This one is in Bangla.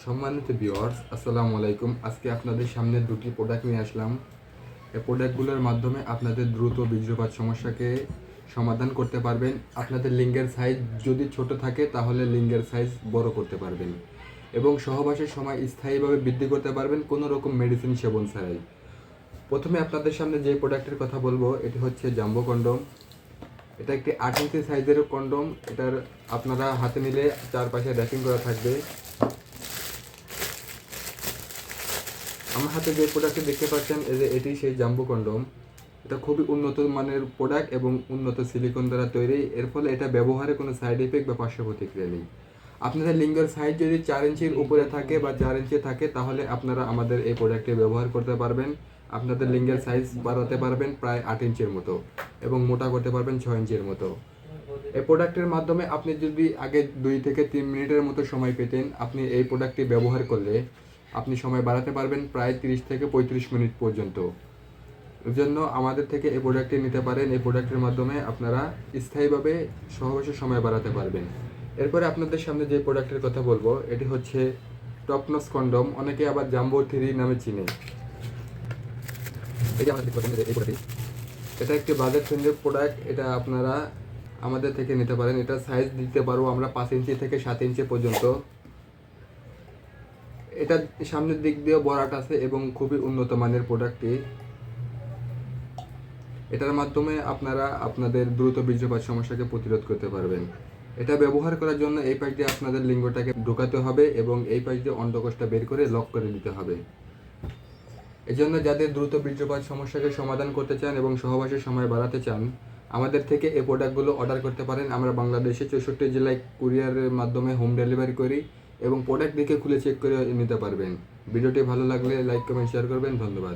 সম্মানিত ভিউয়ার্স, আসসালামু আলাইকুম। আজকে আপনাদের সামনে দুটি প্রোডাক্ট নিয়ে আসলাম। এই প্রোডাক্টগুলোর মাধ্যমে আপনাদের দ্রুত বীর্যপাত সমস্যাকে সমাধান করতে পারবেন। আপনাদের লিঙ্গের সাইজ যদি ছোট থাকে তাহলে লিঙ্গের সাইজ বড় করতে পারবেন এবং সহবাসের সময় স্থায়ীভাবে বৃদ্ধি করতে পারবেন কোনো রকম মেডিসিন সেবন ছাড়াই। প্রথমে আপনাদের সামনে যে প্রোডাক্টের কথা বলবো এটি হচ্ছে জাম্বো কন্ডম। এটা একটি 8 ইঞ্চি সাইজের কন্ডম। এটার আপনারা হাতে নিলে চারপাশে র্যাপিং করা থাকবে। আমার হাতে যে প্রোডাক্টটি দেখতে পাচ্ছেন এটি সেই জাম্বো কন্ডম। এটা খুবই উন্নত মানের প্রোডাক্ট এবং উন্নত সিলিকন দ্বারা তৈরি। এর ফলে এটা ব্যবহারে কোনো সাইড এফেক্ট বা পার্শ্ব প্রতিক্রিয়া নেই। আপনাদের লিঙ্গের সাইজ যদি 4 ইঞ্চির উপরে থাকে বা 4 ইঞ্চি থাকে তাহলে আপনারা আমাদের এই প্রোডাক্টটি ব্যবহার করতে পারবেন। আপনাদের লিঙ্গের সাইজ বাড়াতে পারবেন প্রায় 8 ইঞ্চির মতো এবং মোটা করতে পারবেন 6 ইঞ্চির মতো। এই প্রোডাক্টের মাধ্যমে আপনি যদি আগে 2 থেকে 3 মিনিটের মতো সময় পেতেন, আপনি এই প্রোডাক্টটি ব্যবহার করলে আপনি সময় বাড়াতে পারবেন প্রায় 30 থেকে 35 মিনিট পর্যন্ত। এর জন্য আমাদের থেকে এই প্রোডাক্টটি নিতে পারেন। এই প্রোডাক্টের মাধ্যমে আপনারা স্থায়ীভাবে সহবাসের সময় বাড়াতে পারবেন। এরপরে আপনাদের সামনে যে প্রোডাক্টের কথা বলবো এটি হচ্ছে টপনস কন্ডম, অনেকে আবার জাম্বো 3 নামে চিনে। এটা একটি বাজেট ফ্রেন্ডলি প্রোডাক্ট। এটা আপনারা আমাদের থেকে নিতে পারেন। এটা সাইজ দিতে পারবো আমরা 5 ইঞ্চি থেকে 7 ইঞ্চি পর্যন্ত। এটা সামনের দিক দিয়ে বরাট আছে এবং খুবই উন্নত মানের প্রোডাক্টটি। এটার মাধ্যমে আপনারা আপনাদের দ্রুত বীর্যপাত সমস্যাকে প্রতিরোধ করতে পারবেন। এটা ব্যবহার করার জন্য এই পাশ দিয়ে আপনাদের লিঙ্গটাকে ঢোকাতে হবে এবং এই পাশ দিয়ে অন্ডকোষটা বের করে লক করে দিতে হবে। এজন্য যাদের দ্রুত বীর্যপাত সমস্যাকে সমাধান করতে চান এবং সহবাসের সময় বাড়াতে চান, আমাদের থেকে এই প্রোডাক্টগুলো অর্ডার করতে পারেন। আমরা বাংলাদেশে 64 জেলায় কুরিয়ারের মাধ্যমে হোম ডেলিভারি করি এবং প্রোডাক্ট দেখে খুলে চেক করে নিতে পারবেন। ভিডিওটি ভালো লাগলে লাইক কমেন্ট শেয়ার করবেন। ধন্যবাদ।